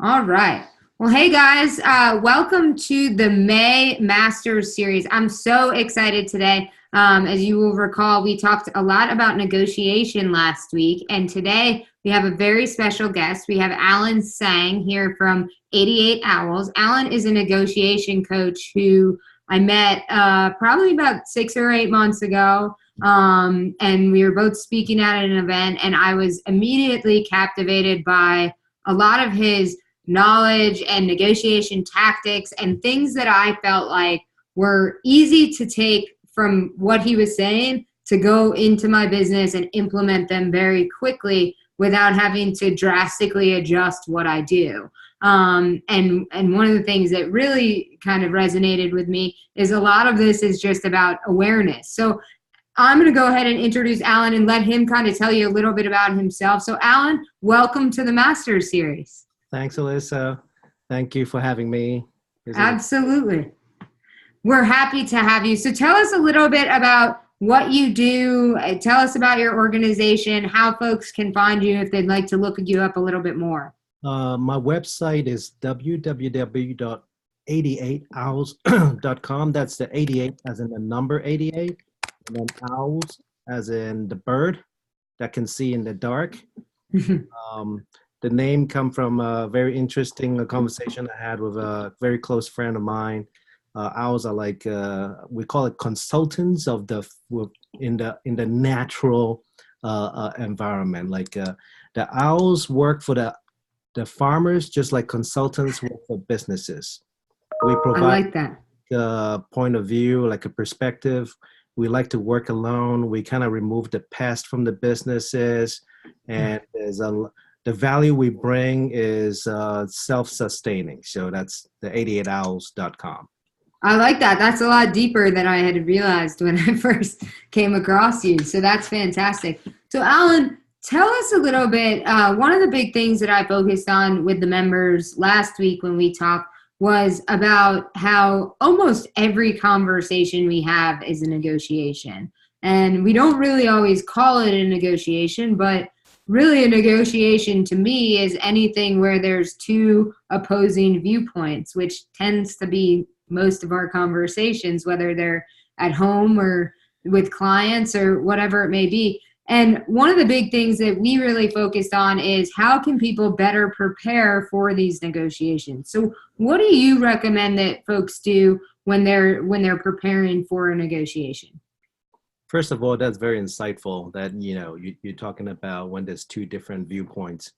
All right. Well, hey guys, welcome to the May Masters series. I'm so excited today. As you will recall, we talked a lot about negotiation last week, and today we have a very special guest. We have Allan Tsang here from 88 Owls. Allan is a negotiation coach who I met probably about 6 or 8 months ago, and we were both speaking at an event, and I was immediately captivated by a lot of his knowledge and negotiation tactics and things that I felt like were easy to take from what he was saying to go into my business and implement them very quickly without having to drastically adjust what I do. And one of the things that really kind of resonated with me is a lot of this is just about awareness. So I'm going to go ahead and introduce Allan and let him kind of tell you a little bit about himself. So Allan, welcome to the Masters series. Thanks, Alyssa. Thank you for having me. Absolutely. We're happy to have you. So tell us a little bit about what you do. Tell us about your organization, how folks can find you if they'd like to look you up a little bit more. My website is www.88owls.com. That's the 88 as in the number 88, and then owls as in the bird that can see in the dark. The name come from a very interesting conversation I had with a very close friend of mine. Owls are like we call it consultants of in the natural environment. Like the owls work for the farmers, just like consultants work for businesses. We provide I like that. A point of view, like a perspective. We like to work alone. We kind of remove the pest from the businesses, and the value we bring is self-sustaining. So that's the 88owls.com. I like that. That's a lot deeper than I had realized when I first came across you. So that's fantastic. So Allan, tell us a little bit. One of the big things that I focused on with the members last week when we talked was about how almost every conversation we have is a negotiation. And we don't really always call it a negotiation, but really a negotiation to me is anything where there's two opposing viewpoints, which tends to be most of our conversations, whether they're at home or with clients or whatever it may be. And one of the big things that we really focused on is how can people better prepare for these negotiations? So what do you recommend that folks do when they're preparing for a negotiation? First of all, that's very insightful that, you're talking about when there's two different viewpoints.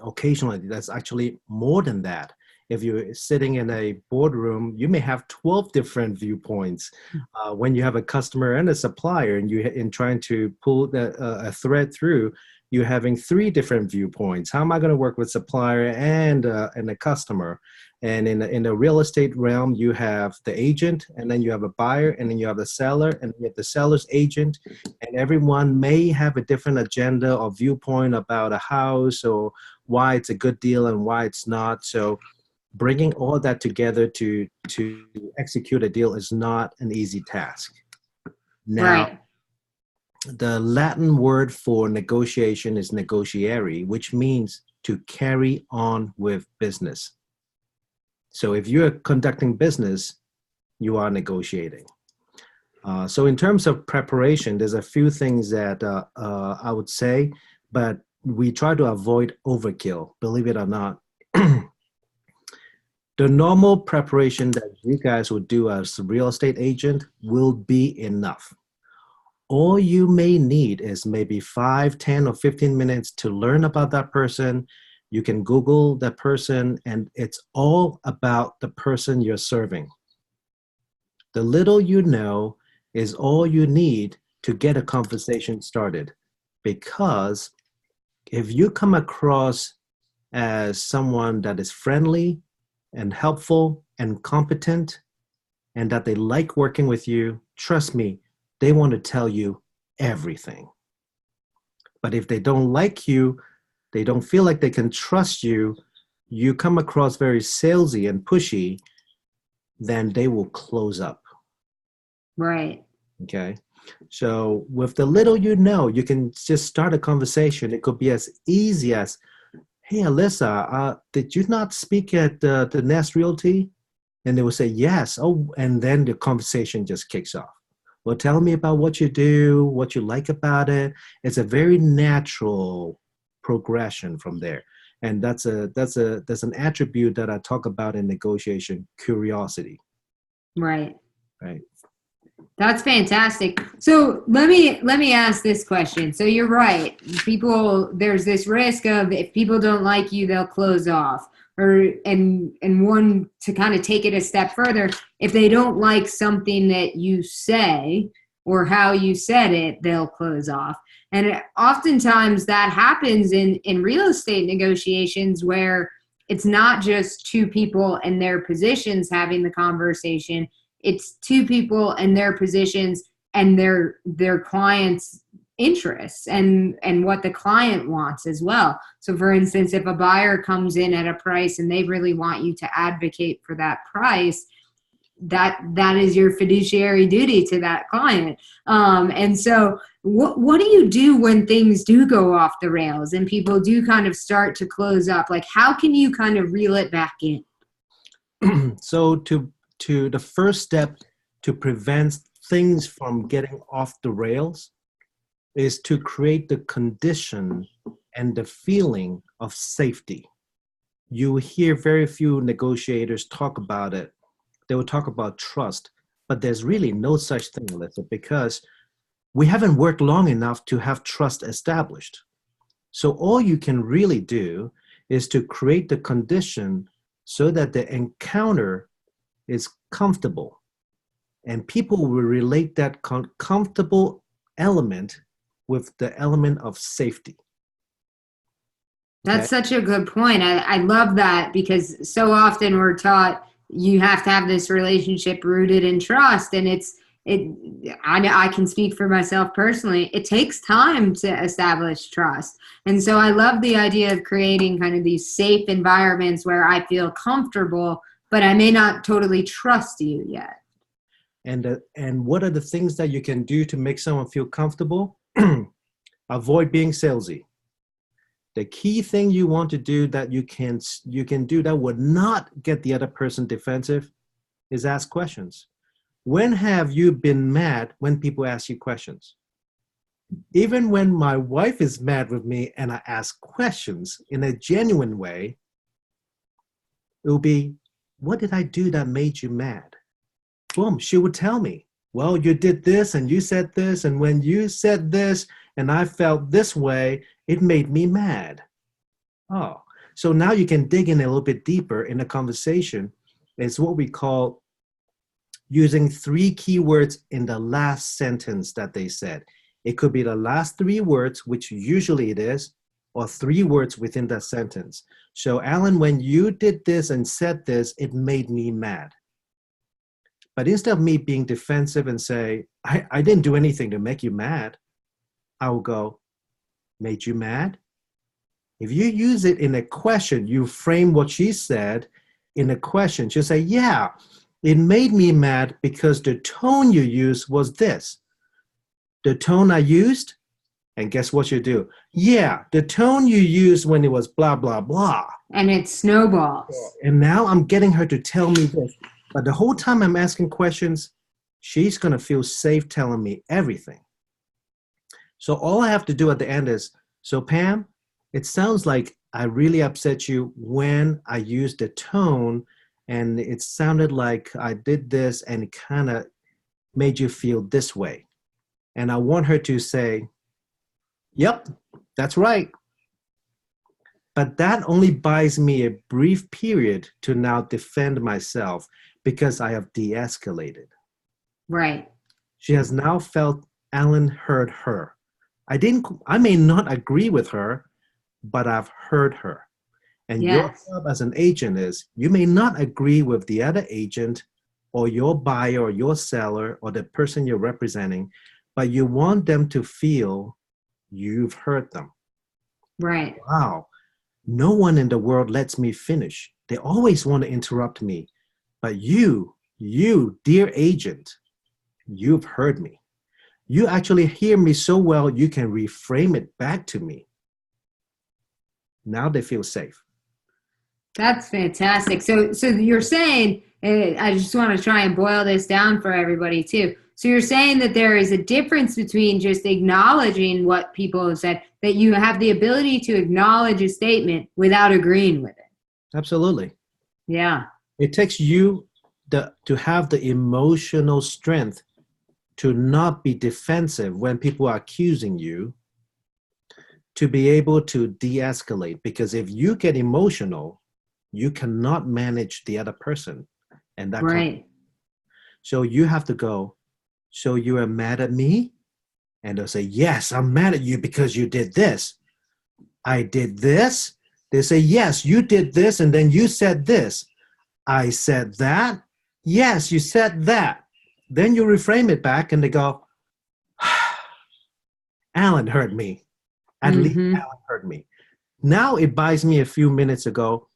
Occasionally, that's actually more than that. If you're sitting in a boardroom, you may have 12 different viewpoints. When you have a customer and a supplier and you're trying to pull a thread through, you're having 3 different viewpoints. How am I going to work with supplier and a customer? And in the real estate realm, you have the agent, and then you have a buyer, and then you have the seller, and you have the seller's agent. And everyone may have a different agenda or viewpoint about a house or why it's a good deal and why it's not. So bringing all that together to execute a deal is not an easy task. Now, right. The Latin word for negotiation is negotiare, which means to carry on with business. So if you're conducting business, you are negotiating. So in terms of preparation, there's a few things that I would say, but we try to avoid overkill, believe it or not. The normal preparation that you guys would do as a real estate agent will be enough. All you may need is maybe 5, 10, or 15 minutes to learn about that person. You can Google that person, and it's all about the person you're serving. The little you know is all you need to get a conversation started. Because if you come across as someone that is friendly and helpful and competent, and that they like working with you, trust me, they want to tell you everything. But if they don't like you, they don't feel like they can trust you, you come across very salesy and pushy, then they will close up. Right. Okay. So with the little you know, you can just start a conversation. It could be as easy as, hey, Alyssa, did you not speak at the Nest Realty? And they will say, yes. Oh, and then the conversation just kicks off. Well, tell me about what you do, what you like about it. It's a very natural progression from there. And that's an attribute that I talk about in negotiation, curiosity. Right. Right. That's fantastic. So let me ask this question. So you're right. People, there's this risk of if people don't like you, they'll close off. Or and one, to kind of take it a step further, if they don't like something that you say or how you said it, they'll close off. And oftentimes that happens in real estate negotiations where it's not just two people and their positions having the conversation, it's two people and their positions and their clients' interests and what the client wants as well. So for instance, if a buyer comes in at a price and they really want you to advocate for that price, that is your fiduciary duty to that client. And so what do you do when things do go off the rails and people do kind of start to close up? Like, how can you kind of reel it back in? So to the first step to prevent things from getting off the rails is to create the condition and the feeling of safety. You will hear very few negotiators talk about it. They will talk about trust, but there's really no such thing, Alyssa, because we haven't worked long enough to have trust established. So all you can really do is to create the condition so that the encounter is comfortable. And people will relate that comfortable element with the element of safety. That's such a good point. I love that because so often we're taught you have to have this relationship rooted in trust. And I can speak for myself personally. It takes time to establish trust. And so I love the idea of creating kind of these safe environments where I feel comfortable, but I may not totally trust you yet. And what are the things that you can do to make someone feel comfortable? Avoid being salesy. The key thing you want to do that you can do that would not get the other person defensive is ask questions. When have you been mad when people ask you questions? Even when my wife is mad with me and I ask questions in a genuine way, it will be, what did I do that made you mad? Boom, she would tell me, well, you did this and you said this, and when you said this and I felt this way, it made me mad. Oh, so now you can dig in a little bit deeper in the conversation. It's what we call using 3 keywords in the last sentence that they said. It could be the last 3 words, which usually it is, or 3 words within that sentence. So, Alan, when you did this and said this, it made me mad. But instead of me being defensive and say, I didn't do anything to make you mad, I will go, made you mad? If you use it in a question, you frame what she said in a question. She'll say, yeah, it made me mad because the tone you used was this. The tone I used, and guess what you do? Yeah, the tone you used when it was blah, blah, blah. And it snowballs. And now I'm getting her to tell me this. But the whole time I'm asking questions, she's going to feel safe telling me everything. So all I have to do at the end is, so Pam, it sounds like I really upset you when I used the tone and it sounded like I did this and it kind of made you feel this way. And I want her to say, yep, that's right. But that only buys me a brief period to now defend myself because I have de-escalated. Right. She has now felt Alan heard her. I may not agree with her, but I've heard her. And Yes. your job as an agent is, you may not agree with the other agent or your buyer or your seller or the person you're representing, but you want them to feel you've heard them. Right. Wow, no one in the world lets me finish. They always want to interrupt me. But you, dear agent, you've heard me. You actually hear me so well, you can reframe it back to me. Now they feel safe. That's fantastic. So you're saying, I just want to try and boil this down for everybody too. So you're saying that there is a difference between just acknowledging what people have said, that you have the ability to acknowledge a statement without agreeing with it. Absolutely. Yeah. It takes you to have the emotional strength to not be defensive when people are accusing you, to be able to de-escalate. Because if you get emotional, you cannot manage the other person. And that Right. So you have to go, so you are mad at me? And they'll say, yes, I'm mad at you because you did this. I did this. They say, yes, you did this, and then you said this. I said that. Yes, you said that. Then you reframe it back and they go, Allan hurt me. At least Allan hurt me. Now it buys me a few minutes ago.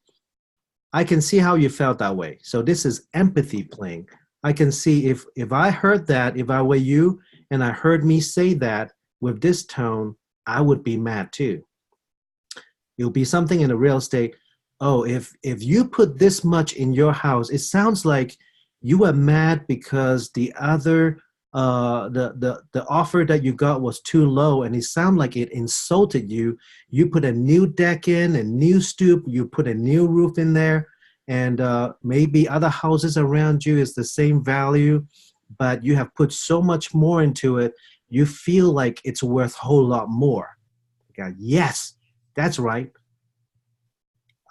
I can see how you felt that way. So this is empathy playing. I can see if I heard that, if I were you and I heard me say that with this tone, I would be mad too. It'll be something in the real estate. Oh, if you put this much in your house, it sounds like you were mad because the other the offer that you got was too low, and it sounded like it insulted you. You put a new deck in, a new stoop, you put a new roof in there, and maybe other houses around you is the same value, but you have put so much more into it, you feel like it's worth a whole lot more. Okay, yes, that's right.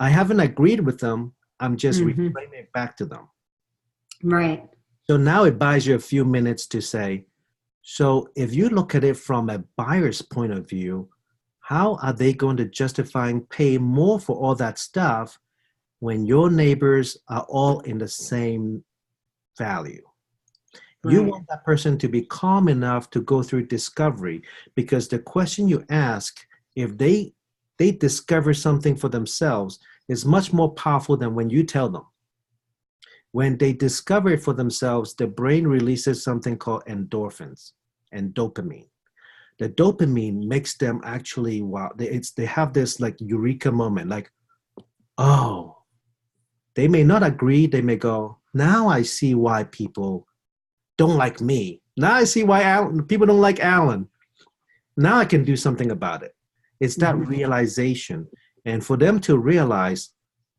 I haven't agreed with them. I'm just reframing it back to them. Right. So now it buys you a few minutes to say, so if you look at it from a buyer's point of view, how are they going to justify and pay more for all that stuff when your neighbors are all in the same value? Right. You want that person to be calm enough to go through discovery, because the question you ask, if they discover something for themselves, is much more powerful than when you tell them. When they discover it for themselves, the brain releases something called endorphins and dopamine. The dopamine makes them actually, wow, they have this like eureka moment, like, oh, they may not agree. They may go, now I see why people don't like me. Now I see why people don't like Allan. Now I can do something about it. It's that realization. And for them to realize,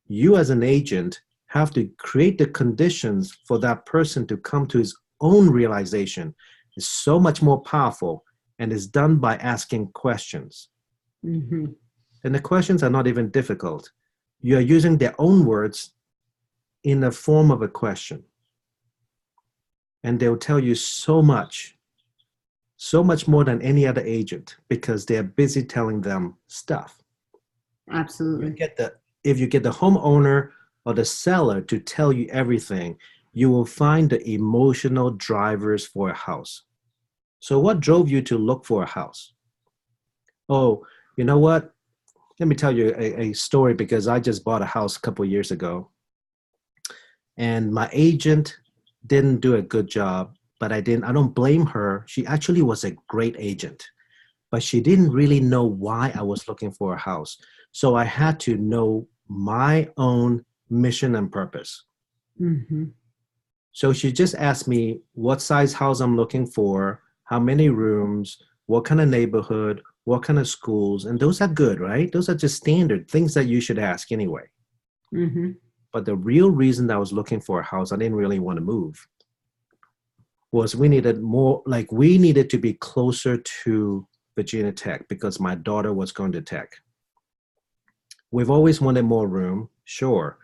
you as an agent have to create the conditions for that person to come to his own realization. It's so much more powerful, and it's done by asking questions. And the questions are not even difficult. You are using their own words in the form of a question. And they'll tell you so much more than any other agent, because they're busy telling them stuff. Absolutely. If you get the homeowner or the seller to tell you everything, you will find the emotional drivers for a house. So what drove you to look for a house? Oh, you know what? Let me tell you a story, because I just bought a house a couple of years ago. And my agent didn't do a good job, but I don't blame her. She actually was a great agent, but she didn't really know why I was looking for a house. So I had to know my own mission and purpose. So she just asked me what size house I'm looking for, how many rooms, what kind of neighborhood, what kind of schools. And those are good, right? Those are just standard things that you should ask anyway. But the real reason that I was looking for a house, I didn't really want to move, was we needed to be closer to Virginia Tech, because my daughter was going to Tech. We've always wanted more room, sure,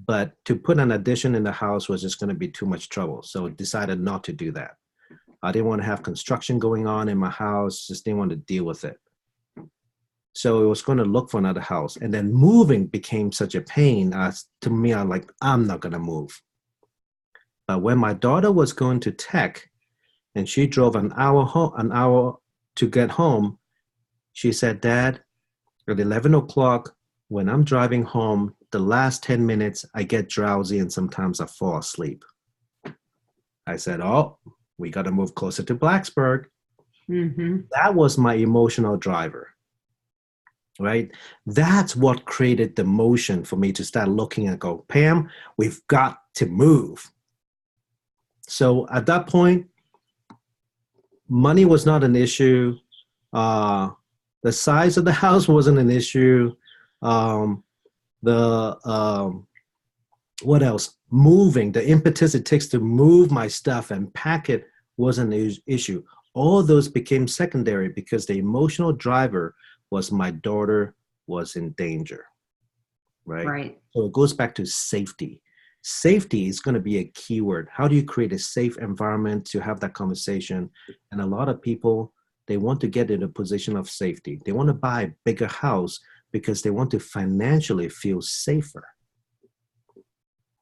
but to put an addition in the house was just going to be too much trouble. So decided not to do that. I didn't want to have construction going on in my house, just didn't want to deal with it. So I was going to look for another house. And then moving became such a pain. To me, I'm not going to move. But when my daughter was going to Tech and she drove an hour to get home, she said, Dad, at 11 o'clock, when I'm driving home, the last 10 minutes, I get drowsy and sometimes I fall asleep. I said, oh, we got to move closer to Blacksburg. That was my emotional driver. right? That's what created the motion for me to start looking and go, Pam, we've got to move. So at that point, money was not an issue. The size of the house wasn't an issue. Um, the what else? Moving, the impetus it takes to move my stuff and pack it wasn't an issue. All those became secondary because the emotional driver was my daughter was in danger, right? Right. So it goes back to safety. Safety is going to be a key word. How do you create a safe environment to have that conversation? And a lot of people, they want to get in a position of safety. They want to buy a bigger house because they want to financially feel safer,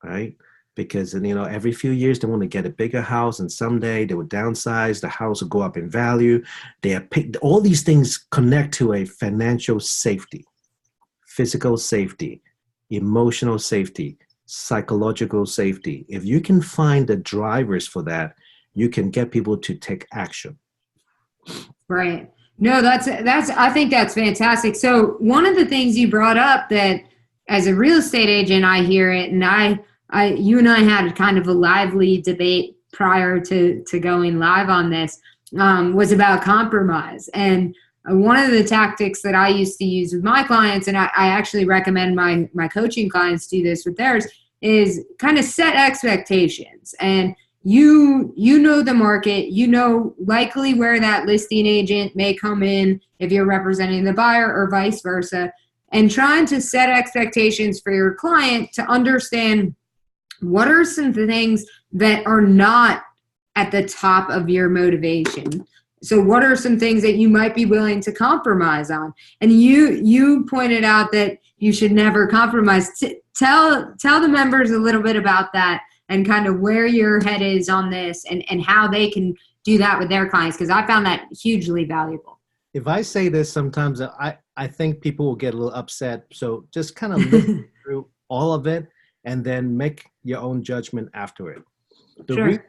right? Because, every few years they want to get a bigger house, and someday they will downsize, the house will go up in value. They are picked, all these things connect to a financial safety, physical safety, emotional safety, psychological safety. If you can find the drivers for that, you can get people to take action. Right. No, I think that's fantastic. So one of the things you brought up that as a real estate agent, I hear it, and you and I had kind of a lively debate prior to going live on this, was about compromise. And one of the tactics that I used to use with my clients, and I actually recommend my coaching clients do this with theirs, is kind of set expectations. And you know the market, you know likely where that listing agent may come in if you're representing the buyer or vice versa, and trying to set expectations for your client to understand what are some things that are not at the top of your motivation. So what are some things that you might be willing to compromise on? And you pointed out that you should never compromise. Tell the members a little bit about that and kind of where your head is on this and how they can do that with their clients, because I found that hugely valuable. If I say this sometimes, I think people will get a little upset. So just kind of look through all of it and then make your own judgment after it. The reason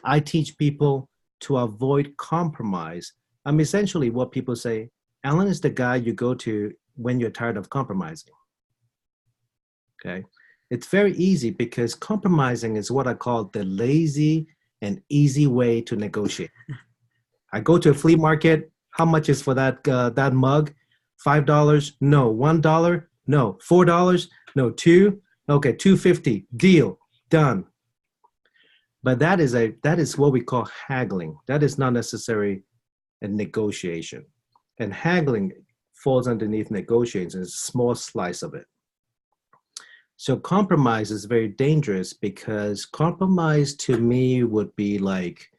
I teach people to avoid compromise, essentially what people say, Allan is the guy you go to when you're tired of compromising. Okay. It's very easy because compromising is what I call the lazy and easy way to negotiate. I go to a flea market. How much is for that mug? $5? No. $1? No. $4? No. $2? Okay. $2.50. Deal. Done. But that is what we call haggling. That is not necessarily a negotiation. And haggling falls underneath negotiations. It's a small slice of it. So compromise is very dangerous because compromise to me would be like,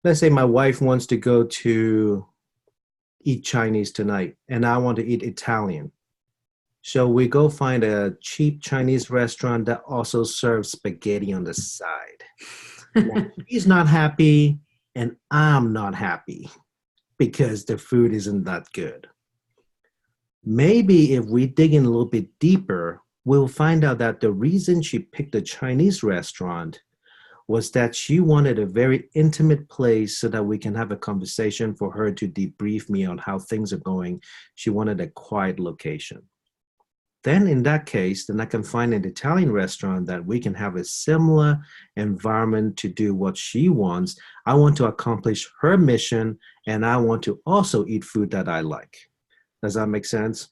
let's say my wife wants to go to eat Chinese tonight and I want to eat Italian. So we go find a cheap Chinese restaurant that also serves spaghetti on the side. Now, she's not happy and I'm not happy because the food isn't that good. Maybe if we dig in a little bit deeper, we'll find out that the reason she picked a Chinese restaurant was that she wanted a very intimate place so that we can have a conversation, for her to debrief me on how things are going. She wanted a quiet location. Then in that case, then I can find an Italian restaurant that we can have a similar environment to do what she wants. I want to accomplish her mission and I want to also eat food that I like. Does that make sense?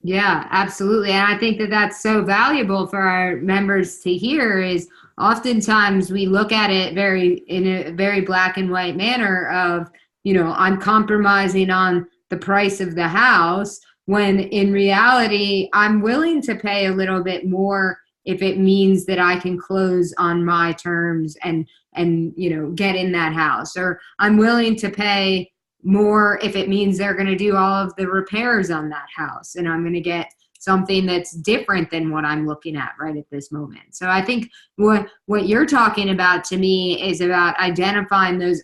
Yeah, absolutely. And I think that that's so valuable for our members to hear is oftentimes we look at it in a very black and white manner of, I'm compromising on the price of the house, when in reality, I'm willing to pay a little bit more if it means that I can close on my terms and get in that house, or I'm willing to pay more if it means they're going to do all of the repairs on that house and I'm going to get something that's different than what I'm looking at right at this moment. So I think what you're talking about to me is about identifying those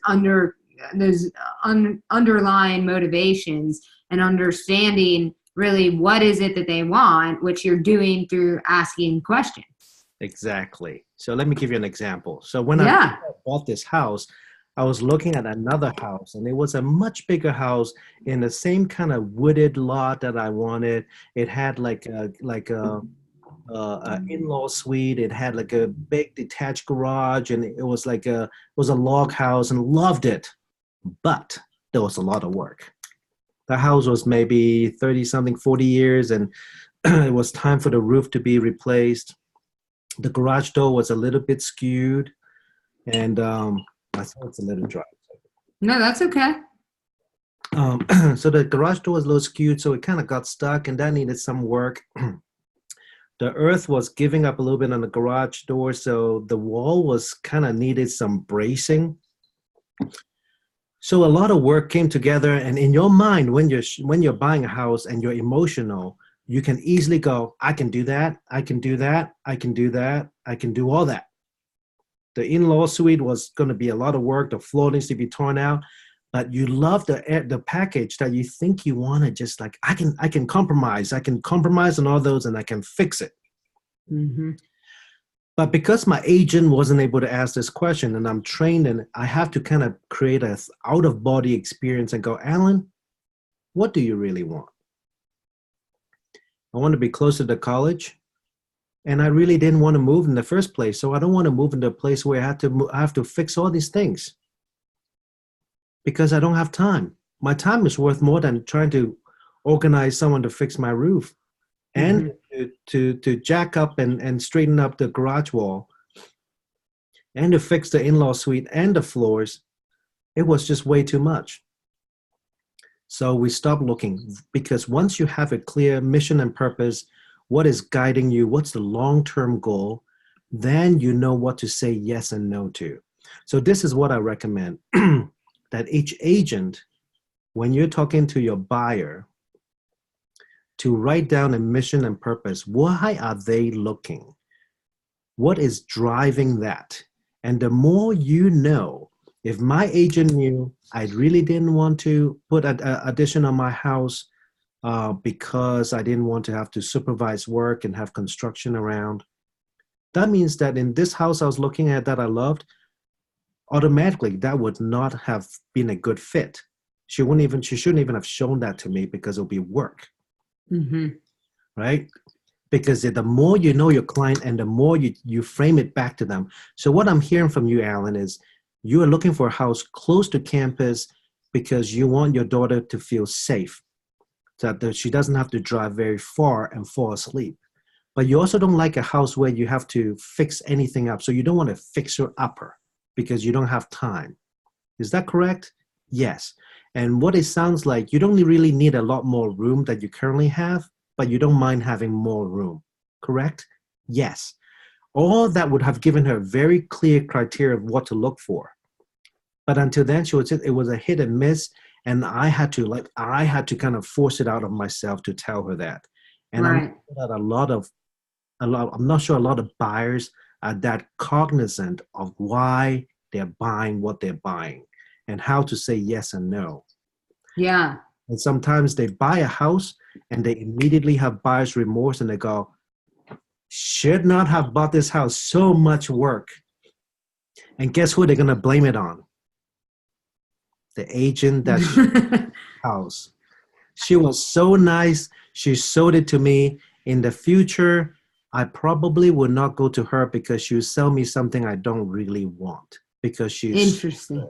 underlying motivations and understanding really what is it that they want, which you're doing through asking questions. Exactly. So let me give you an example. So when I bought this house, I was looking at another house, and it was a much bigger house in the same kind of wooded lot that I wanted. It had like a in-law suite. It had like a big detached garage, and it was a log house, and loved it. But there was a lot of work. The house was maybe 30 something, 40 years, and it was time for the roof to be replaced. The garage door was a little bit skewed, and I thought it's a little dry. No, that's okay. So the garage door was a little skewed, so it kind of got stuck, and that needed some work. The earth was giving up a little bit on the garage door, so the wall was kind of needed some bracing. So a lot of work came together, and in your mind, when you're buying a house and you're emotional, you can easily go, I can do that, I can do that, I can do that, I can do all that. The in-law suite was going to be a lot of work. The floor needs to be torn out, but you love the package that you think you want to just like, I can compromise on all those, and I can fix it. Mm-hmm. But because my agent wasn't able to ask this question, and I'm trained, and I have to kind of create a out of body experience and go, Allan, what do you really want? I want to be closer to college, and I really didn't want to move in the first place. So I don't want to move into a place where I have to fix all these things because I don't have time. My time is worth more than trying to organize someone to fix my roof and to jack up and straighten up the garage wall and to fix the in-law suite and the floors. It was just way too much. So we stopped looking, because once you have a clear mission and purpose, what is guiding you, what's the long-term goal, then you know what to say yes and no to. So this is what I recommend, that each agent, when you're talking to your buyer, to write down a mission and purpose. Why are they looking? What is driving that? And the more you know, if my agent knew I really didn't want to put an addition on my house because I didn't want to have to supervise work and have construction around, that means that in this house I was looking at that I loved, automatically that would not have been a good fit. She shouldn't even have shown that to me, because it'll be work. Mm-hmm. Right? Because the more you know your client and the more you frame it back to them. So what I'm hearing from you, Allan, is you are looking for a house close to campus because you want your daughter to feel safe, so that she doesn't have to drive very far and fall asleep. But you also don't like a house where you have to fix anything up. So you don't want to fix her upper because you don't have time. Is that correct? Yes. And what it sounds like, you don't really need a lot more room that you currently have, but you don't mind having more room. Correct? Yes. All that would have given her very clear criteria of what to look for. But until then, it was a hit and miss. And I had to kind of force it out of myself to tell her that. And right. I'm not sure a lot of buyers are that cognizant of why they're buying what they're buying and how to say yes and no. Yeah. And sometimes they buy a house and they immediately have buyer's remorse, and they go, should not have bought this house, so much work. And guess who they're going to blame it on? The agent that house. She was so nice. She sold it to me. In the future, I probably would not go to her because she would sell me something I don't really want, because she's interesting.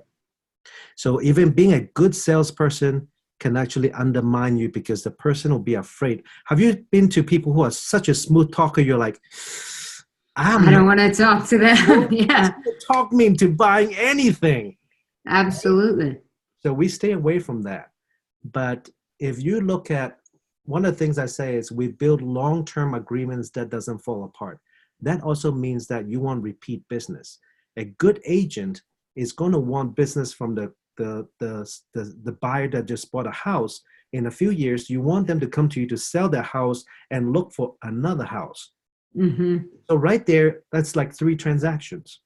So even being a good salesperson can actually undermine you, because the person will be afraid. Have you been to people who are such a smooth talker? You're like, I don't want to talk to them. Yeah. Talk me into buying anything. Absolutely. So we stay away from that. But if you look at, one of the things I say is we build long-term agreements that doesn't fall apart. That also means that you want repeat business. A good agent is going to want business from the buyer that just bought a house. In a few years, you want them to come to you to sell their house and look for another house. Mm-hmm. So right there, that's like 3 transactions,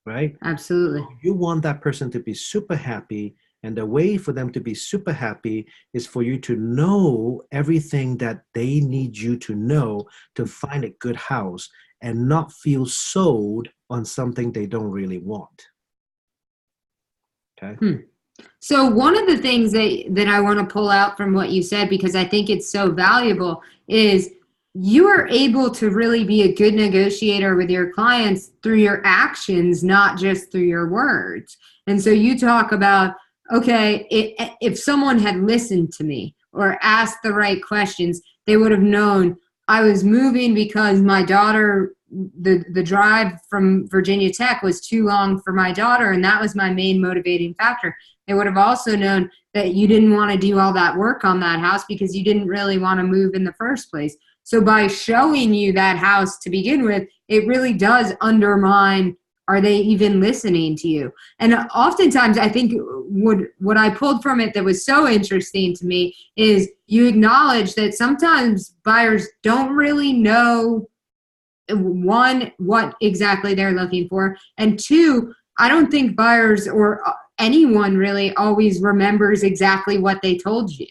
right? Absolutely. You want that person to be super happy, and the way for them to be super happy is for you to know everything that they need you to know to find a good house and not feel sold on something they don't really want. Okay. So one of the things that I want to pull out from what you said, because I think it's so valuable, is you are able to really be a good negotiator with your clients through your actions, not just through your words. And so you talk about, okay, if someone had listened to me or asked the right questions, they would have known I was moving because my daughter, the drive from Virginia Tech was too long for my daughter, and that was my main motivating factor. They would have also known that you didn't want to do all that work on that house because you didn't really want to move in the first place. So by showing you that house to begin with, it really does undermine, are they even listening to you? And oftentimes I think what I pulled from it that was so interesting to me is you acknowledge that sometimes buyers don't really know, one, what exactly they're looking for, and two, I don't think buyers or anyone really always remembers exactly what they told you.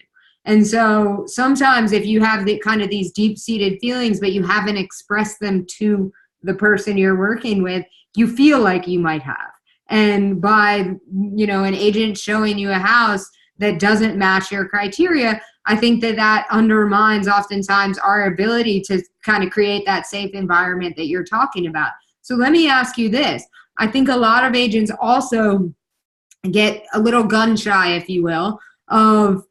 And so sometimes if you have the kind of these deep-seated feelings, but you haven't expressed them to the person you're working with, you feel like you might have. And by, an agent showing you a house that doesn't match your criteria, I think that undermines oftentimes our ability to kind of create that safe environment that you're talking about. So let me ask you this. I think a lot of agents also get a little gun shy, if you will, of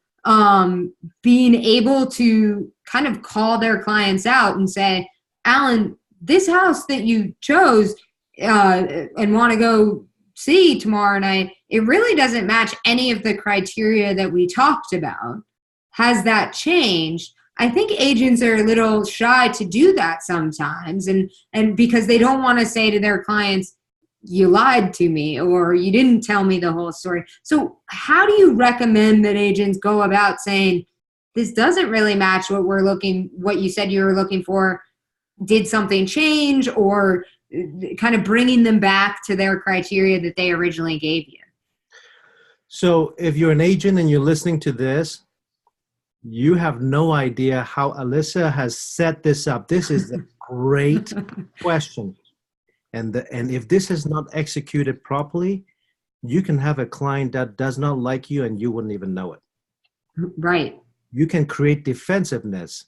being able to kind of call their clients out and say, Allan, this house that you chose and want to go see tomorrow night, it really doesn't match any of the criteria that we talked about. Has that changed? I think agents are a little shy to do that sometimes, and because they don't want to say to their clients, you lied to me, or you didn't tell me the whole story. So how do you recommend that agents go about saying, this doesn't really match what you said you were looking for? Did something change? Or kind of bringing them back to their criteria that they originally gave you? So if you're an agent and you're listening to this, you have no idea how Alyssa has set this up. This is a great question. And if this is not executed properly, you can have a client that does not like you and you wouldn't even know it. Right. You can create defensiveness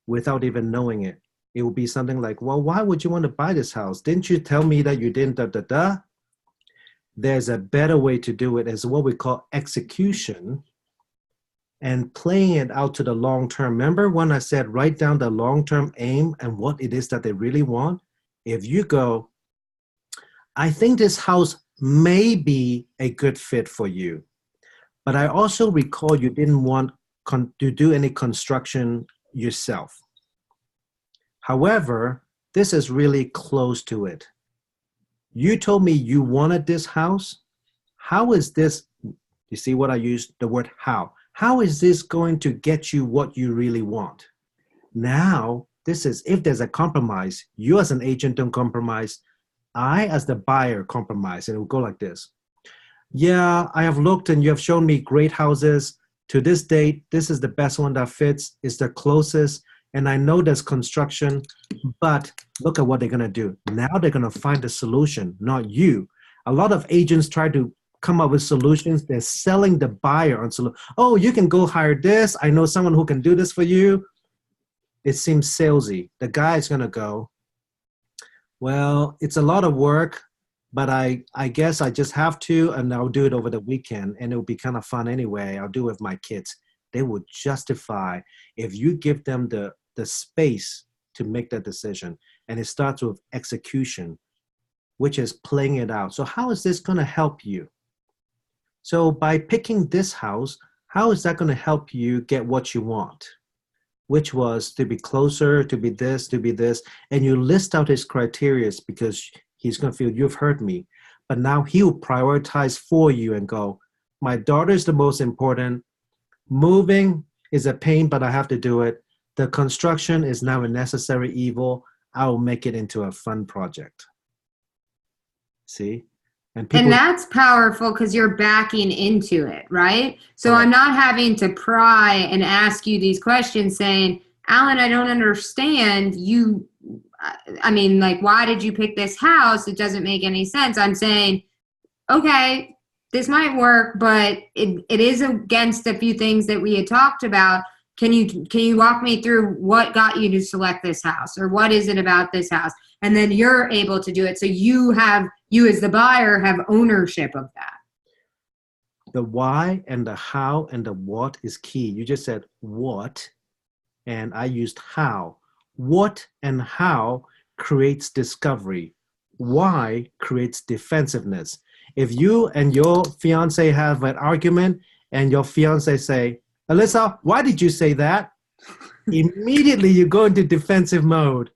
without even knowing it. It will be something like, well, why would you want to buy this house? Didn't you tell me that you didn't, da, da, da? There's a better way to do it. It's what we call execution and playing it out to the long term. Remember when I said write down the long-term aim and what it is that they really want? If you go, I think this house may be a good fit for you, but I also recall you didn't want to do any construction yourself. However, this is really close to it. You told me you wanted this house. How is this? You see what I used? The word how. How is this going to get you what you really want? Now, this is, if there's a compromise, you as an agent don't compromise. I, as the buyer, compromise. And it will go like this. Yeah, I have looked and you have shown me great houses. To this date, this is the best one that fits. It's the closest. And I know there's construction, but look at what they're going to do. Now they're going to find a solution, not you. A lot of agents try to come up with solutions. They're selling the buyer on solution. Oh, you can go hire this. I know someone who can do this for you. It seems salesy. The guy is going to go, well, it's a lot of work, but I guess I just have to, and I'll do it over the weekend, and it'll be kind of fun anyway. I'll do it with my kids. They will justify if you give them the space to make that decision. And it starts with execution, which is playing it out. So how is this going to help you? So by picking this house, how is that going to help you get what you want? Which was to be closer, to be this, and you list out his criteria because he's going to feel you've heard me. But now he'll prioritize for you and go, my daughter's the most important. Moving is a pain, but I have to do it. The construction is now a necessary evil. I will make it into a fun project. See? And that's powerful because you're backing into it, right? So right. I'm not having to pry and ask you these questions saying, Allan, I don't understand you. I mean, like, why did you pick this house? It doesn't make any sense. I'm saying, okay, this might work, but it is against a few things that we had talked about. Can you walk me through what got you to select this house, or what is it about this house? And then you're able to do it. So you as the buyer have ownership of that. The why and the how and the what is key. You just said what, and I used how. What and how creates discovery. Why creates defensiveness. If you and your fiance have an argument and your fiance say, Alyssa, why did you say that? Immediately you go into defensive mode.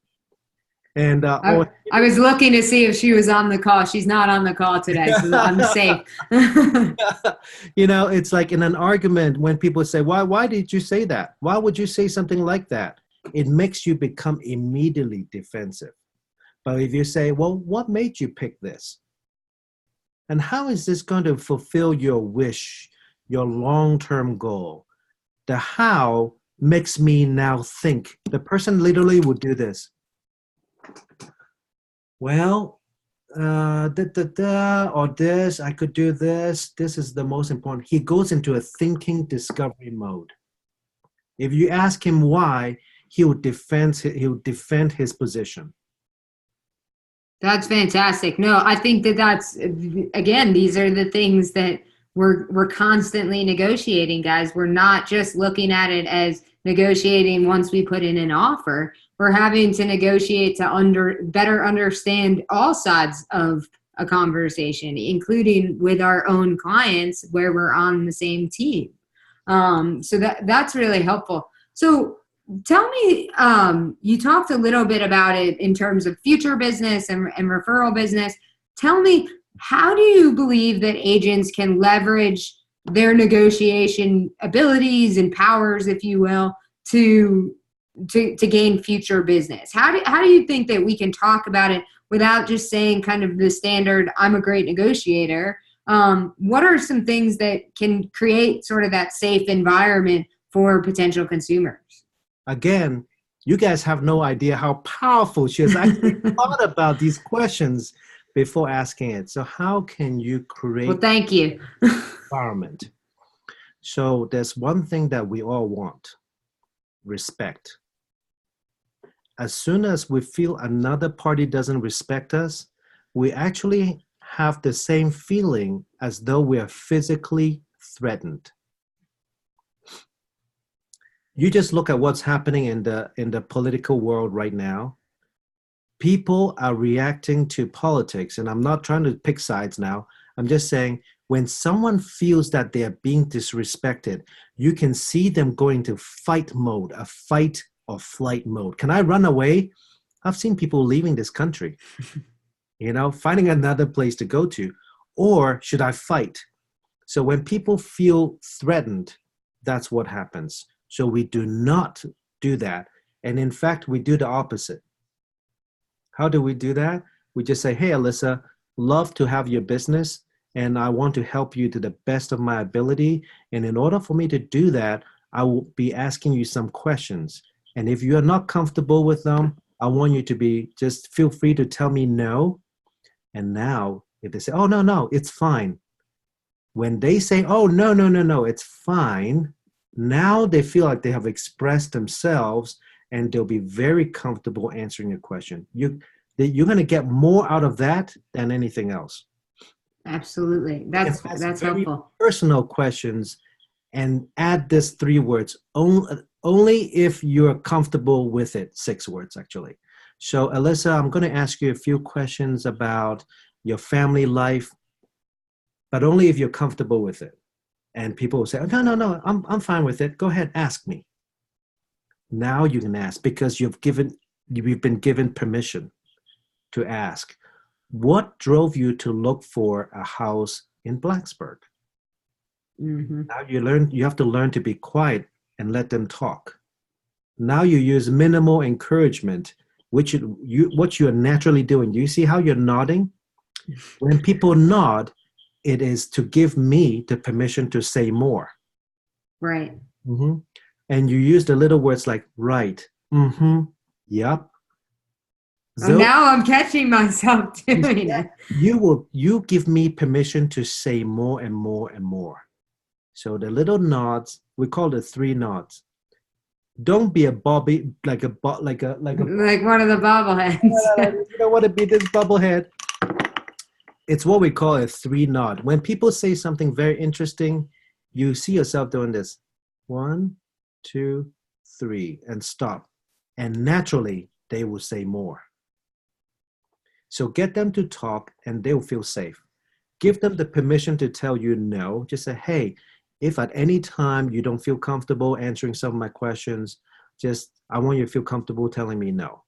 And I was looking to see if she was on the call. She's not on the call today, so I'm safe. It's like in an argument when people say, why did you say that? Why would you say something like that? It makes you become immediately defensive. But if you say, well, what made you pick this? And how is this going to fulfill your wish, your long-term goal? The how makes me now think. The person literally would do this. Well, or this, I could do this. This is the most important. He goes into a thinking discovery mode. If you ask him why, he will defend his position. That's fantastic. No, I think that's, again, these are the things that we're constantly negotiating, guys. We're not just looking at it as negotiating once we put in an offer. We're having to negotiate to better understand all sides of a conversation, including with our own clients where we're on the same team. So that's really helpful. So tell me, you talked a little bit about it in terms of future business and referral business. Tell me, how do you believe that agents can leverage their negotiation abilities and powers, if you will, to gain future business? How do you think that we can talk about it without just saying kind of the standard, I'm a great negotiator? What are some things that can create sort of that safe environment for potential consumers? Again, you guys have no idea how powerful she is. I thought about these questions before asking it. So how can you create well, thank you. environment? So there's one thing that we all want: respect. As soon as we feel another party doesn't respect us, we actually have the same feeling as though we are physically threatened. You just look at what's happening in the political world right now. People are reacting to politics, and I'm not trying to pick sides now. I'm just saying, when someone feels that they are being disrespected, you can see them going to fight mode, a fight or flight mode. Can I run away? I've seen people leaving this country, finding another place to go to. Or should I fight? So when people feel threatened, that's what happens. So we do not do that. And in fact, we do the opposite. How do we do that? We just say, hey, Alyssa, love to have your business, and I want to help you to the best of my ability. And in order for me to do that, I will be asking you some questions. And if you're not comfortable with them, I want you to just feel free to tell me no. And now, if they say, oh, no, it's fine. When they say, oh, no, it's fine, now they feel like they have expressed themselves, and they'll be very comfortable answering your question. You're going to get more out of that than anything else. Absolutely. That's very helpful. Personal questions, and add this 3 words, only if you're comfortable with it, 6 words actually. So Alyssa, I'm going to ask you a few questions about your family life, but only if you're comfortable with it. And people will say, oh, no, I'm fine with it. Go ahead, ask me. Now you can ask, because you've been given permission to ask. What drove you to look for a house in Blacksburg? Mm-hmm. Now you have to learn to be quiet and let them talk. Now you use minimal encouragement, what you are naturally doing. Do you see how you're nodding? When people nod, it is to give me the permission to say more. Right. Mm-hmm. And you use the little words like right, mm-hmm, yep. Oh, now I'm catching myself doing it. You give me permission to say more and more and more. So the little nods, we call it 3 nods. Don't be a bobby like Like one of the bobbleheads. You don't want to be this bubblehead. It's what we call a 3 nod. When people say something very interesting, you see yourself doing this. 1, 2, 3, and stop. And naturally, they will say more. So get them to talk and they'll feel safe. Give them the permission to tell you no. Just say, hey, if at any time you don't feel comfortable answering some of my questions, I want you to feel comfortable telling me no.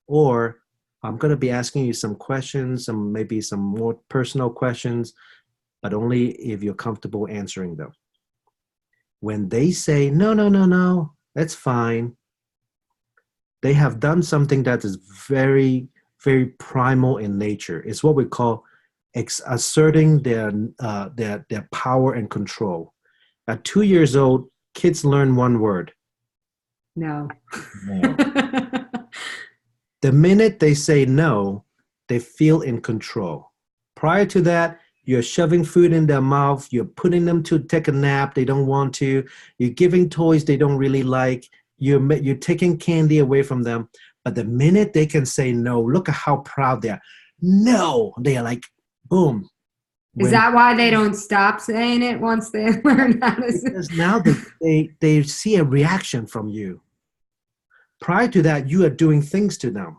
Or I'm going to be asking you some questions, maybe some more personal questions, but only if you're comfortable answering them. When they say, no, that's fine, they have done something that is very, very primal in nature. It's what we call asserting their power and control. At 2 years old, kids learn one word. No. No. The minute they say no, they feel in control. Prior to that, you're shoving food in their mouth, you're putting them to take a nap they don't want to, you're giving toys they don't really like, you're taking candy away from them. But the minute they can say no, look at how proud they are. No, they are like, boom. Is that why they don't stop saying it once they learn how to say it? Because now they see a reaction from you. Prior to that, you are doing things to them.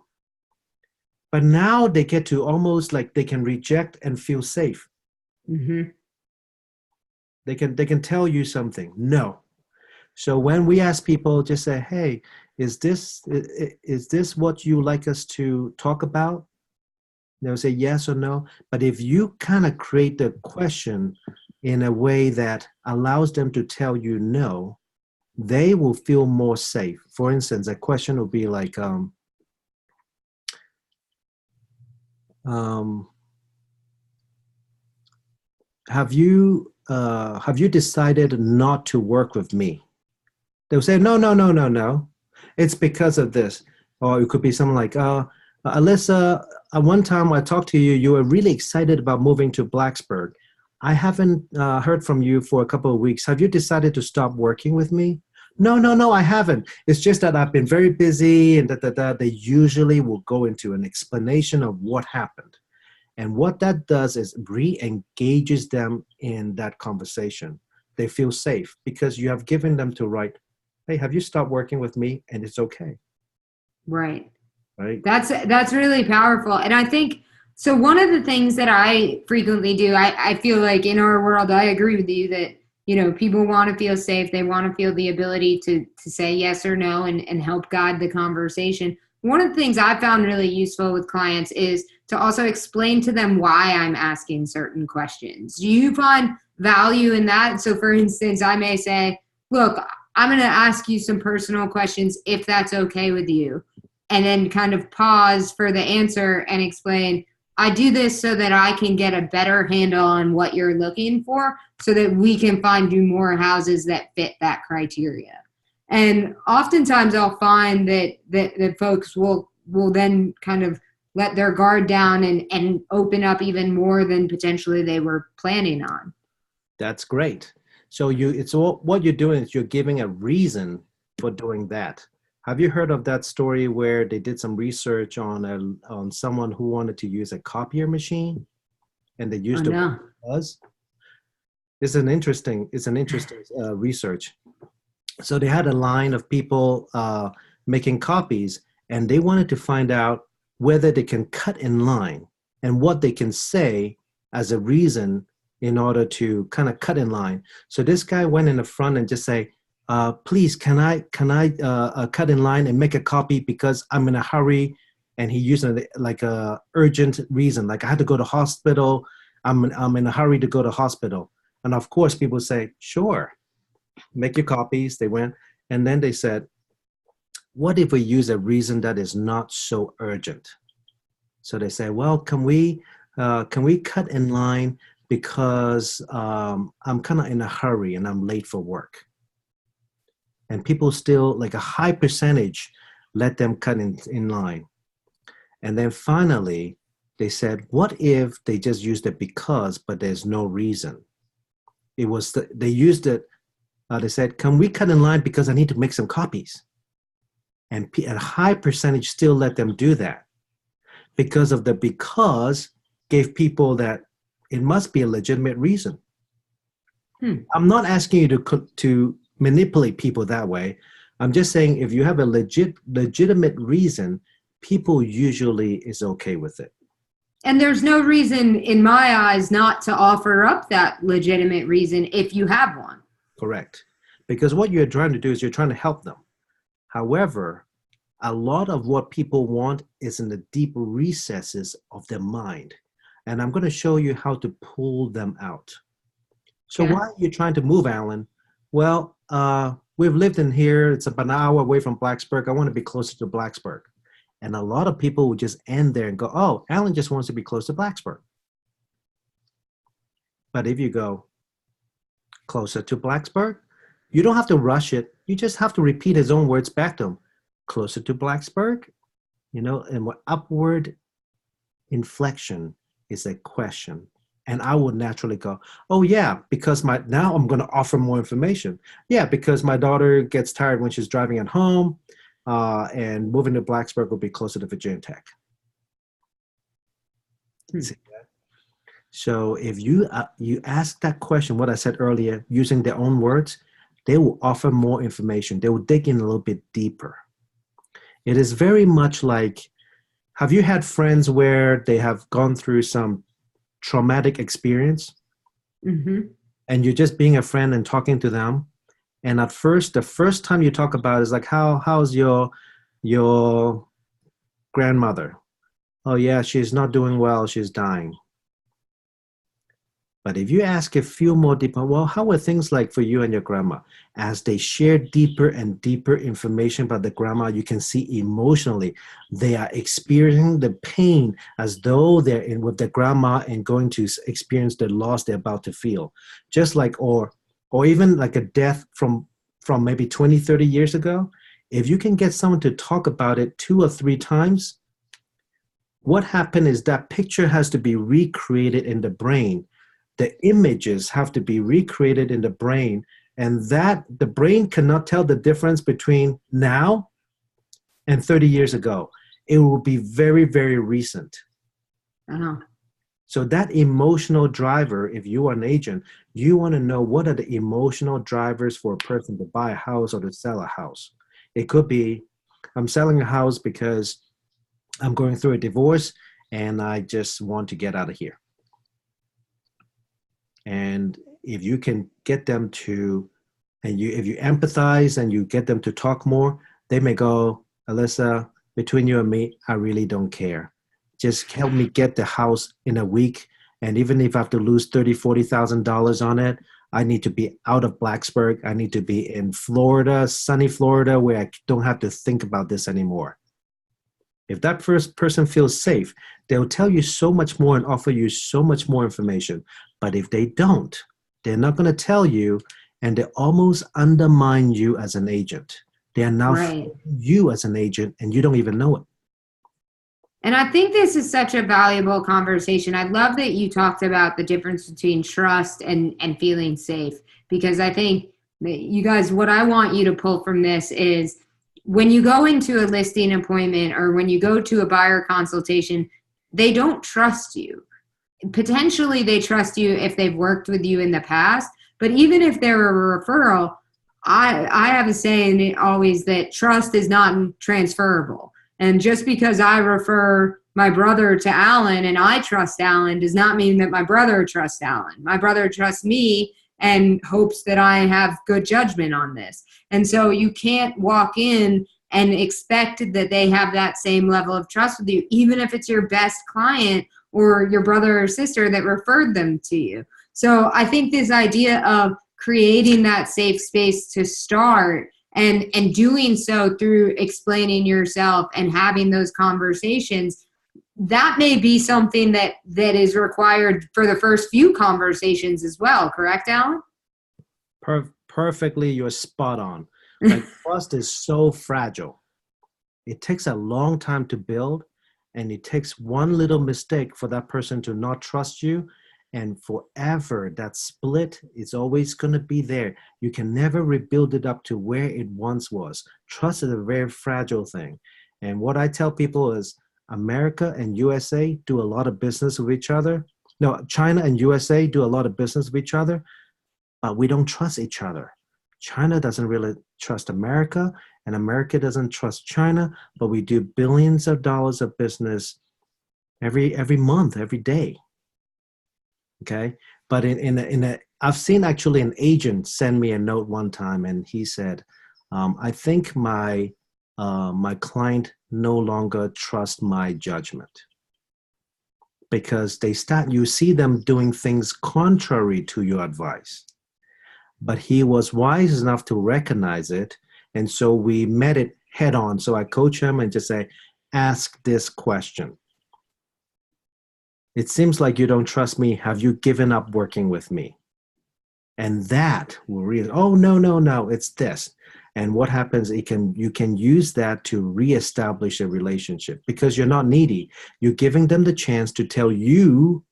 But now they get to almost like they can reject and feel safe. Mm-hmm. They can tell you something. No. So when we ask people, just say, hey, is this what you like us to talk about? They'll say yes or no. But if you kind of create the question in a way that allows them to tell you no, they will feel more safe. For instance, a question will be like, have you decided not to work with me? They'll say, no. It's because of this. Or it could be something like, Alyssa, one time I talked to you, you were really excited about moving to Blacksburg. I haven't heard from you for a couple of weeks. Have you decided to stop working with me? No, I haven't. It's just that I've been very busy and They usually will go into an explanation of what happened. And what that does is re-engages them in that conversation. They feel safe because you have given them to write, hey, have you stopped working with me? And it's okay. Right. Right. That's really powerful. And I think, so one of the things that I frequently do, I feel like in our world, I agree with you that, people want to feel safe. They want to feel the ability to say yes or no and help guide the conversation. One of the things I found really useful with clients is to also explain to them why I'm asking certain questions. Do you find value in that? So for instance, I may say, look, I'm going to ask you some personal questions if that's okay with you. And then kind of pause for the answer and explain, I do this so that I can get a better handle on what you're looking for so that we can find you more houses that fit that criteria. And oftentimes I'll find that folks will then kind of let their guard down and open up even more than potentially they were planning on. That's great. So what you're doing is you're giving a reason for doing that. Have you heard of that story where they did some research on someone who wanted to use a copier machine, and they used the buzz? It's an interesting research. So they had a line of people making copies, and they wanted to find out whether they can cut in line and what they can say as a reason in order to kind of cut in line. So this guy went in the front and just say, please, can I cut in line and make a copy because I'm in a hurry? And he used like a urgent reason, like I had to go to hospital. I'm in a hurry to go to hospital. And of course, people say, sure, make your copies. They went, and then they said, what if we use a reason that is not so urgent? So they say, well, can we cut in line because I'm kind of in a hurry and I'm late for work? And people still, like a high percentage, let them cut in line. And then finally, they said, what if they just used it because, but there's no reason? They used it, they said, can we cut in line because I need to make some copies? And a high percentage still let them do that because of the because gave people that it must be a legitimate reason. I'm not asking you to manipulate people that way. I'm just saying if you have a legitimate reason, people usually is okay with it. And there's no reason in my eyes not to offer up that legitimate reason if you have one. Correct. Because what you're trying to do is you're trying to help them. However, a lot of what people want is in the deep recesses of their mind. And I'm going to show you how to pull them out. So why are you trying to move, Allan? Well, we've lived in here. It's about an hour away from Blacksburg. I want to be closer to Blacksburg. And a lot of people would just end there and go, oh, Allan just wants to be close to Blacksburg. But if you go closer to Blacksburg, you don't have to rush it. You just have to repeat his own words back to him. Closer to Blacksburg, and what upward inflection is a question. And I would naturally go, oh yeah, because now I'm going to offer more information. Yeah, because my daughter gets tired when she's driving at home, and moving to Blacksburg will be closer to Virginia Tech. See that? So if you ask that question, what I said earlier, using their own words, they will offer more information. They will dig in a little bit deeper. It is very much like, have you had friends where they have gone through some traumatic experience, and you're just being a friend and talking to them, and at first, the first time you talk about it is like, how's your grandmother? Oh yeah, she's not doing well, she's dying. But if you ask a few more deeper, well, how are things like for you and your grandma? As they share deeper and deeper information about the grandma, you can see emotionally they are experiencing the pain as though they're in with the grandma and going to experience the loss they're about to feel. Just like, or even like a death from maybe 20, 30 years ago. If you can get someone to talk about it 2 or 3 times, what happened is that picture has to be recreated in the brain. The images have to be recreated in the brain, and that the brain cannot tell the difference between now and 30 years ago. It will be very, very recent. So that emotional driver, if you are an agent, you want to know what are the emotional drivers for a person to buy a house or to sell a house. It could be, I'm selling a house because I'm going through a divorce and I just want to get out of here. And if you can get them to, if you empathize and you get them to talk more, they may go, Alyssa, between you and me, I really don't care. Just help me get the house in a week. And even if I have to lose $30,000, $40,000 on it, I need to be out of Blacksburg. I need to be in Florida, sunny Florida, where I don't have to think about this anymore. If that first person feels safe, they'll tell you so much more and offer you so much more information. But if they don't, they're not going to tell you, and they almost undermine you as an agent. They are now you as an agent, and you don't even know it. And I think this is such a valuable conversation. I love that you talked about the difference between trust and feeling safe, because I think that you guys, what I want you to pull from this is when you go into a listing appointment or when you go to a buyer consultation, they don't trust you. Potentially they trust you if they've worked with you in the past, but even if they're a referral, I have a saying always that trust is not transferable. And just because I refer my brother to Allan and I trust Allan does not mean that my brother trusts Allan. My brother trusts me and hopes that I have good judgment on this. And so you can't walk in and expect that they have that same level of trust with you, even if it's your best client or your brother or sister that referred them to you. So I think this idea of creating that safe space to start and doing so through explaining yourself and having those conversations, that may be something that is required for the first few conversations as well. Correct, Allan? Perfectly, you're spot on. Like, trust is so fragile. It takes a long time to build. And it takes one little mistake for that person to not trust you. And forever, that split is always going to be there. You can never rebuild it up to where it once was. Trust is a very fragile thing. And what I tell people is America and USA do a lot of business with each other. No, China and USA do a lot of business with each other, but we don't trust each other. China doesn't really trust America, and America doesn't trust China, but we do billions of dollars of business every month, every day. Okay, but I've seen actually an agent send me a note one time, and he said, "I think my client no longer trusts my judgment because you see them doing things contrary to your advice." But he was wise enough to recognize it, and so we met it head on. So I coach him and just say, "Ask this question. It seems like you don't trust me. Have you given up working with me?" And that will really, oh, no, it's this. And what happens, you can use that to reestablish a relationship because you're not needy. You're giving them the chance to tell you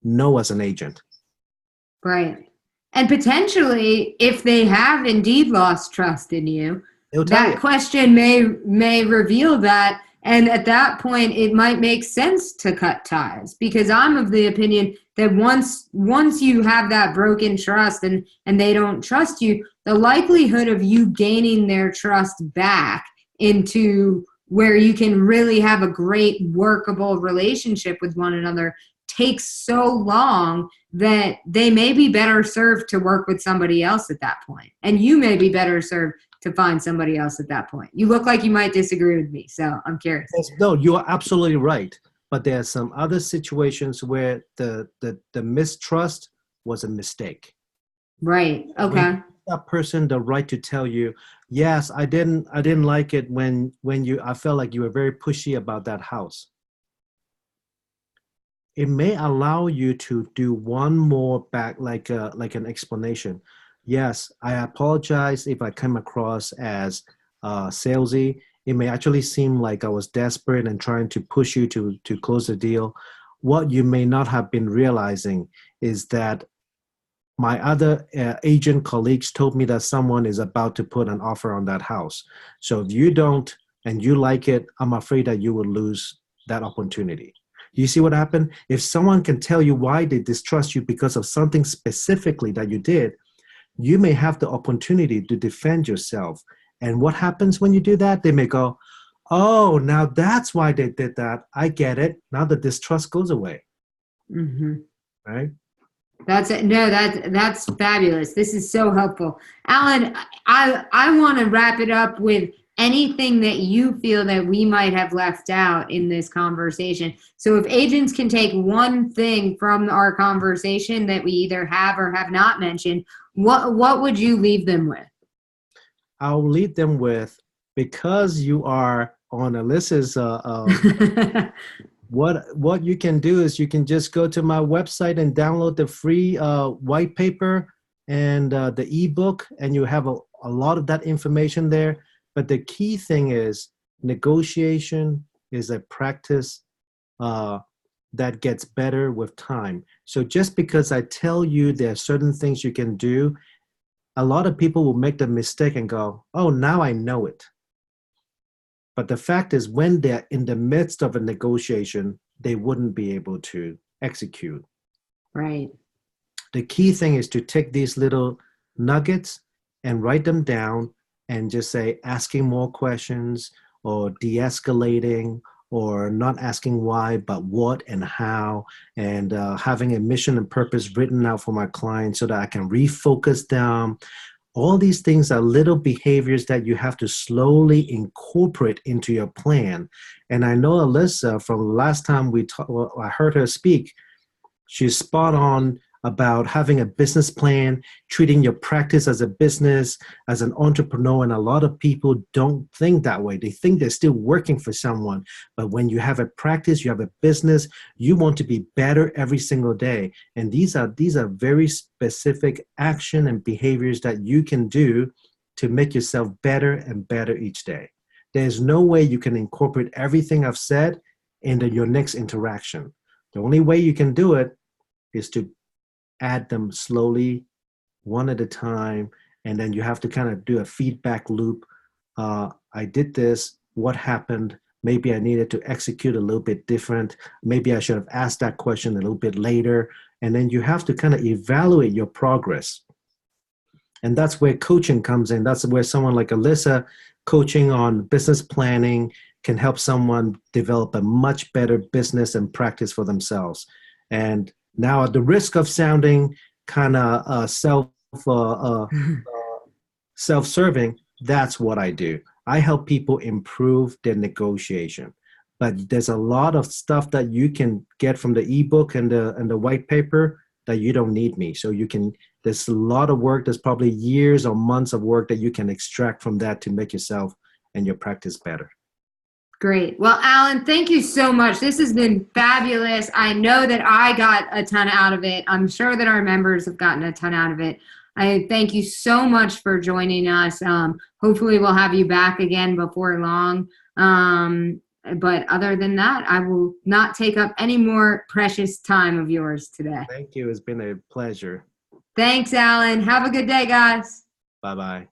no as an agent. Right. And potentially, if they have indeed lost trust in you, that question may reveal that. And at that point, it might make sense to cut ties because I'm of the opinion that once you have that broken trust and they don't trust you, the likelihood of you gaining their trust back into where you can really have a great workable relationship with one another takes so long that they may be better served to work with somebody else at that point. And you may be better served to find somebody else at that point. You look like you might disagree with me, so I'm curious. No, you are absolutely right. But there are some other situations where the mistrust was a mistake. Right. Okay. That person the right to tell you, yes, I didn't like it when I felt like you were very pushy about that house. It may allow you to do one more back, like an explanation. Yes, I apologize if I come across as salesy. It may actually seem like I was desperate and trying to push you to close the deal. What you may not have been realizing is that my other agent colleagues told me that someone is about to put an offer on that house. So if you don't and you like it, I'm afraid that you will lose that opportunity. You see what happened? If someone can tell you why they distrust you because of something specifically that you did, you may have the opportunity to defend yourself. And what happens when you do that? They may go, oh, now that's why they did that. I get it. Now the distrust goes away. Mm-hmm. Right? That's fabulous. This is so helpful. Allan, I want to wrap it up with anything that you feel that we might have left out in this conversation. So if agents can take one thing from our conversation that we either have or have not mentioned, what would you leave them with? I'll leave them with, because you are on Alyssa's what you can do is you can just go to my website and download the free white paper and the ebook, and you have a lot of that information there. But the key thing is negotiation is a practice that gets better with time. So just because I tell you there are certain things you can do, a lot of people will make the mistake and go, oh, now I know it. But the fact is, when they're in the midst of a negotiation, they wouldn't be able to execute. Right. The key thing is to take these little nuggets and write them down and just say, asking more questions or de-escalating or not asking why, but what and how, and having a mission and purpose written out for my clients so that I can refocus them. All these things are little behaviors that you have to slowly incorporate into your plan. And I know Alyssa, from the last time I heard her speak, she's spot on about having a business plan, treating your practice as a business, as an entrepreneur. And a lot of people don't think that way. They think they're still working for someone. But when you have a practice, you have a business, you want to be better every single day. And these are very specific action and behaviors that you can do to make yourself better and better each day. There's no way you can incorporate everything I've said in your next interaction. The only way you can do it is to add them slowly, one at a time, and then you have to kind of do a feedback loop. I did this, what happened? Maybe I needed to execute a little bit different. Maybe I should have asked that question a little bit later. And then you have to kind of evaluate your progress. And that's where coaching comes in. That's where someone like Alyssa, coaching on business planning, can help someone develop a much better business and practice for themselves. And now, at the risk of sounding kind of self-serving, that's what I do. I help people improve their negotiation. But there's a lot of stuff that you can get from the ebook and the white paper that you don't need me. So there's a lot of work. There's probably years or months of work that you can extract from that to make yourself and your practice better. Great. Well, Allan, thank you so much. This has been fabulous. I know that I got a ton out of it. I'm sure that our members have gotten a ton out of it. I thank you so much for joining us. Hopefully we'll have you back again before long. But other than that, I will not take up any more precious time of yours today. Thank you. It's been a pleasure. Thanks, Allan. Have a good day, guys. Bye-bye.